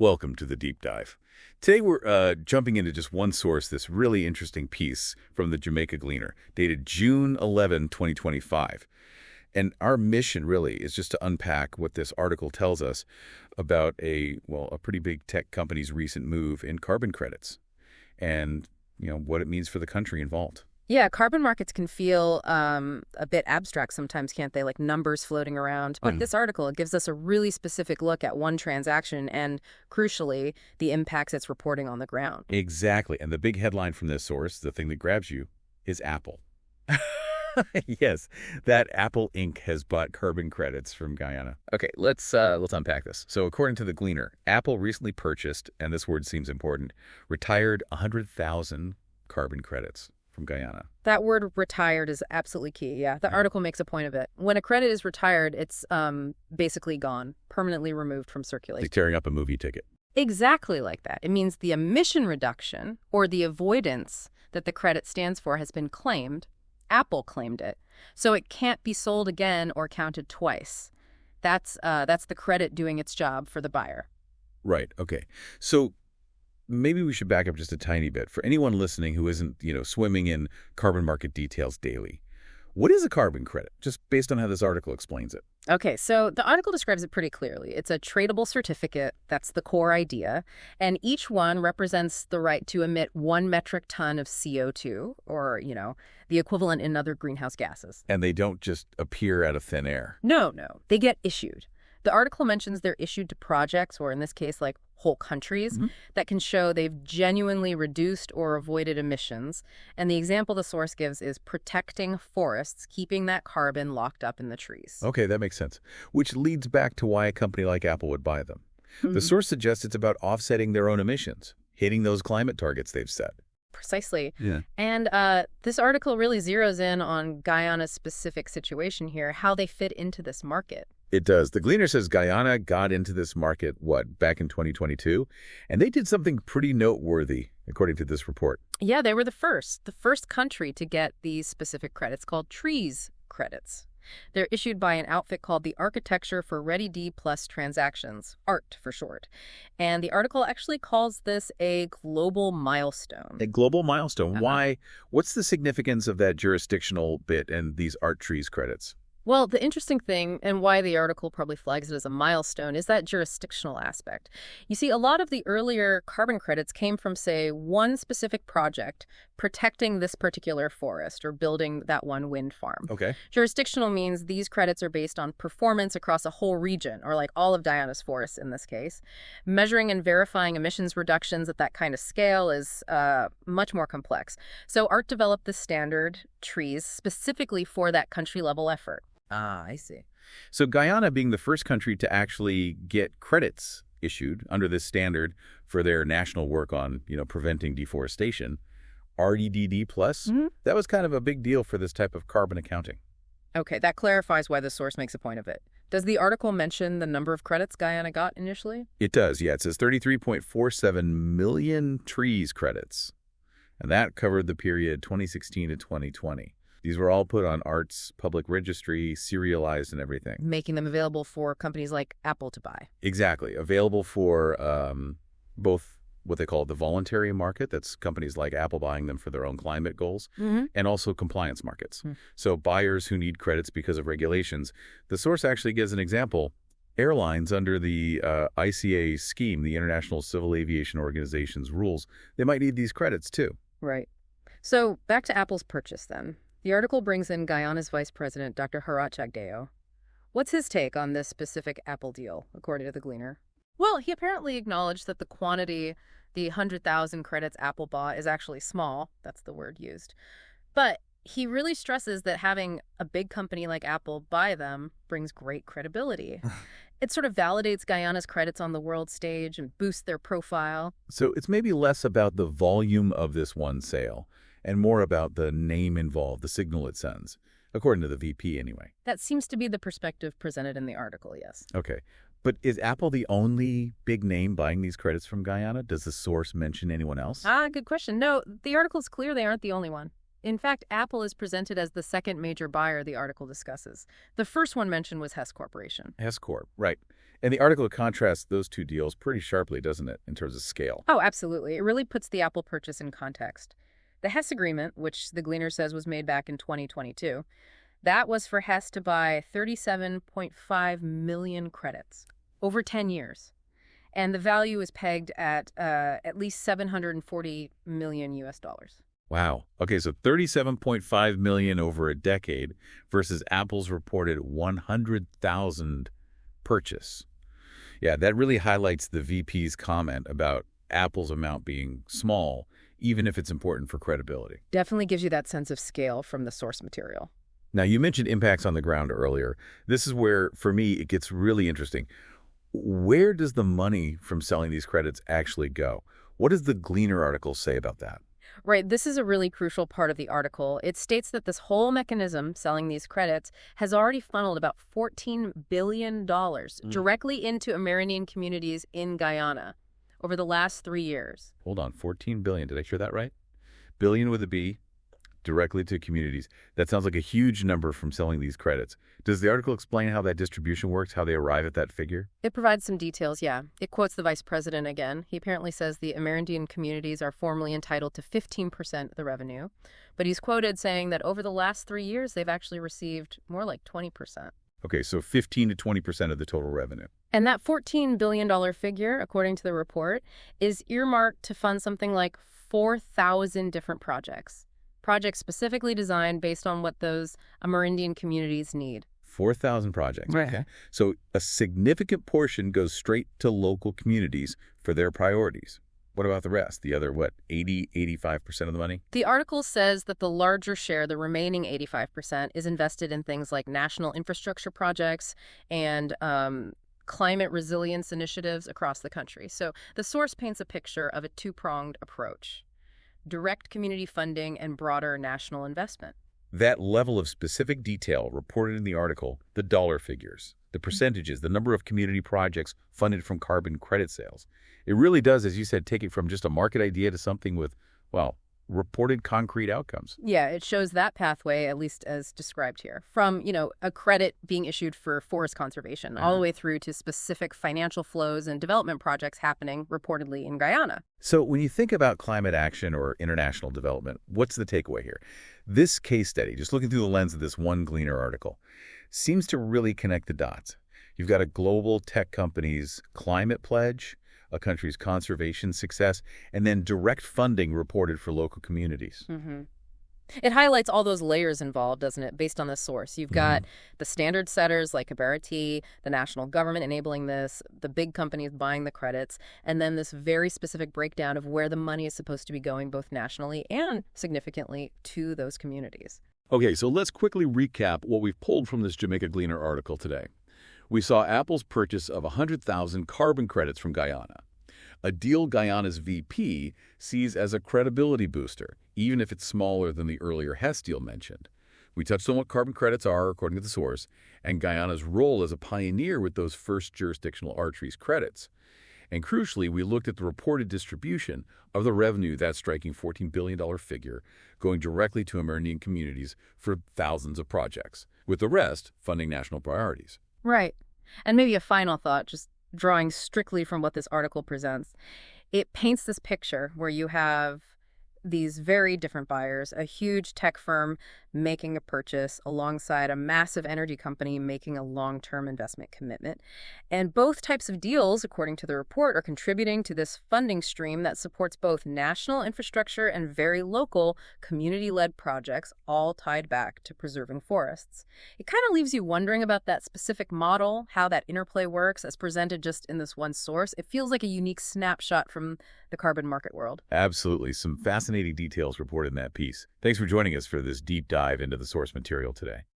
Welcome to the deep dive. Today we're jumping into just one source, this really interesting piece from the Jamaica Gleaner, dated June 11, 2025. And our mission really is just to unpack what this article tells us about a pretty big tech company's recent move in carbon credits and, what it means for the country involved. Yeah, carbon markets can feel a bit abstract sometimes, can't they? Like numbers floating around. But this article gives us a really specific look at one transaction and, crucially, the impacts it's reporting on the ground. Exactly. And the big headline from this source, the thing that grabs you, is Apple. Yes, that Apple Inc. has bought carbon credits from Guyana. Okay, let's unpack this. So according to the Gleaner, Apple recently purchased, and this word seems important, retired 100,000 carbon credits from Guyana. That word retired is absolutely key, yeah. The article makes a point of it. When a credit is retired, it's basically gone, permanently removed from circulation. Like tearing up a movie ticket. Exactly like that. It means the emission reduction or the avoidance that the credit stands for has been claimed. Apple claimed it. So it can't be sold again or counted twice. That's the credit doing its job for the buyer. Right, okay. So maybe we should back up just a tiny bit. For anyone listening who isn't, swimming in carbon market details daily, what is a carbon credit, just based on how this article explains it? Okay, so the article describes it pretty clearly. It's a tradable certificate. That's the core idea. And each one represents the right to emit 1 metric ton of CO2, or, the equivalent in other greenhouse gases. And they don't just appear out of thin air. No. They get issued. The article mentions they're issued to projects, or in this case, like whole countries, that can show they've genuinely reduced or avoided emissions. And the example the source gives is protecting forests, keeping that carbon locked up in the trees. Okay, that makes sense. Which leads back to why a company like Apple would buy them. The source suggests it's about offsetting their own emissions, hitting those climate targets they've set. Precisely. Yeah. And this article really zeroes in on Guyana's specific situation here, how they fit into this market. It does. The Gleaner says Guyana got into this market, back in 2022? And they did something pretty noteworthy, according to this report. Yeah, they were the first country to get these specific credits called trees credits. They're issued by an outfit called the Architecture for Ready D Plus Transactions, ART for short. And the article actually calls this a global milestone. A global milestone? Why? What's the significance of that jurisdictional bit and these ART trees credits? Well, the interesting thing, and why the article probably flags it as a milestone, is that jurisdictional aspect. You see, a lot of the earlier carbon credits came from, say, one specific project protecting this particular forest or building that one wind farm. Okay. Jurisdictional means these credits are based on performance across a whole region, or like all of Guyana's forests in this case. Measuring and verifying emissions reductions at that kind of scale is much more complex. So ART developed this standard, trees, specifically for that country-level effort. Ah, I see. So Guyana being the first country to actually get credits issued under this standard for their national work on, preventing deforestation, REDD+, that was kind of a big deal for this type of carbon accounting. Okay, that clarifies why the source makes a point of it. Does the article mention the number of credits Guyana got initially? It does, yeah. It says 33.47 million trees credits. And that covered the period 2016 to 2020. These were all put on ART's public registry, serialized and everything. Making them available for companies like Apple to buy. Exactly. Available for both what they call the voluntary market, that's companies like Apple buying them for their own climate goals, and also compliance markets. So buyers who need credits because of regulations. The source actually gives an example. Airlines under the ICA scheme, the International Civil Aviation Organization's rules, they might need these credits too. Right. So back to Apple's purchase then. The article brings in Guyana's vice president, Dr. Harat Chagdeo. What's his take on this specific Apple deal, according to the Gleaner? Well, he apparently acknowledged that the quantity, the 100,000 credits Apple bought, is actually small. That's the word used. But he really stresses that having a big company like Apple buy them brings great credibility. It sort of validates Guyana's credits on the world stage and boosts their profile. So it's maybe less about the volume of this one sale and more about the name involved, the signal it sends, according to the VP anyway. That seems to be the perspective presented in the article, yes. Okay. But is Apple the only big name buying these credits from Guyana? Does the source mention anyone else? Good question. No, the article's clear they aren't the only one. In fact, Apple is presented as the second major buyer the article discusses. The first one mentioned was Hess Corporation. Hess Corp, right. And the article contrasts those two deals pretty sharply, doesn't it, in terms of scale? Oh, absolutely. It really puts the Apple purchase in context. The Hess agreement, which the Gleaner says was made back in 2022, that was for Hess to buy 37.5 million credits over 10 years. And the value is pegged at least 740 million US dollars. Wow. Okay, so 37.5 million over a decade versus Apple's reported 100,000 purchase. Yeah, that really highlights the VP's comment about Apple's amount being small, even if it's important for credibility. Definitely gives you that sense of scale from the source material. Now, you mentioned impacts on the ground earlier. This is where, for me, it gets really interesting. Where does the money from selling these credits actually go? What does the Gleaner article say about that? Right, this is a really crucial part of the article. It states that this whole mechanism, selling these credits, has already funneled about $14 billion directly into Amerindian communities in Guyana over the last 3 years. Hold on, 14 billion. Did I hear that right? Billion with a B, directly to communities. That sounds like a huge number from selling these credits. Does the article explain how that distribution works, how they arrive at that figure? It provides some details, yeah. It quotes the vice president again. He apparently says the Amerindian communities are formally entitled to 15% of the revenue, but he's quoted saying that over the last 3 years, they've actually received more like 20%. Okay, so 15 to 20% of the total revenue. And that $14 billion figure, according to the report, is earmarked to fund something like 4,000 different projects. Projects specifically designed based on what those Amerindian communities need. 4,000 projects. Right. Okay. So a significant portion goes straight to local communities for their priorities. What about the rest? The other, 85% of the money? The article says that the larger share, the remaining 85%, is invested in things like national infrastructure projects and climate resilience initiatives across the country. So the source paints a picture of a two-pronged approach: direct community funding and broader national investment. That level of specific detail reported in the article, the dollar figures, the percentages, the number of community projects funded from carbon credit sales. It really does, as you said, take it from just a market idea to something with, well, reported concrete outcomes. Yeah, it shows that pathway, at least as described here, from, a credit being issued for forest conservation all the way through to specific financial flows and development projects happening reportedly in Guyana. So when you think about climate action or international development, what's the takeaway here? This case study, just looking through the lens of this one Gleaner article, seems to really connect the dots. You've got a global tech company's climate pledge, a country's conservation success, and then direct funding reported for local communities. It highlights all those layers involved, doesn't it, based on the source. You've got the standard setters like Ibarity, the national government enabling this, the big companies buying the credits, and then this very specific breakdown of where the money is supposed to be going both nationally and significantly to those communities. Okay, so let's quickly recap what we've pulled from this Jamaica Gleaner article today. We saw Apple's purchase of 100,000 carbon credits from Guyana, a deal Guyana's VP sees as a credibility booster, even if it's smaller than the earlier Hess deal mentioned. We touched on what carbon credits are, according to the source, and Guyana's role as a pioneer with those first jurisdictional R-Trees credits. And crucially, we looked at the reported distribution of the revenue, that striking $14 billion figure, going directly to Amerindian communities for thousands of projects, with the rest funding national priorities. Right. And maybe a final thought, just drawing strictly from what this article presents. It paints this picture where you have these very different buyers, a huge tech firm making a purchase alongside a massive energy company making a long-term investment commitment. And both types of deals, according to the report, are contributing to this funding stream that supports both national infrastructure and very local community-led projects, all tied back to preserving forests. It kind of leaves you wondering about that specific model, how that interplay works as presented just in this one source. It feels like a unique snapshot from the carbon market world. Absolutely. Some fascinating details reported in that piece. Thanks for joining us for this deep dive into the source material today.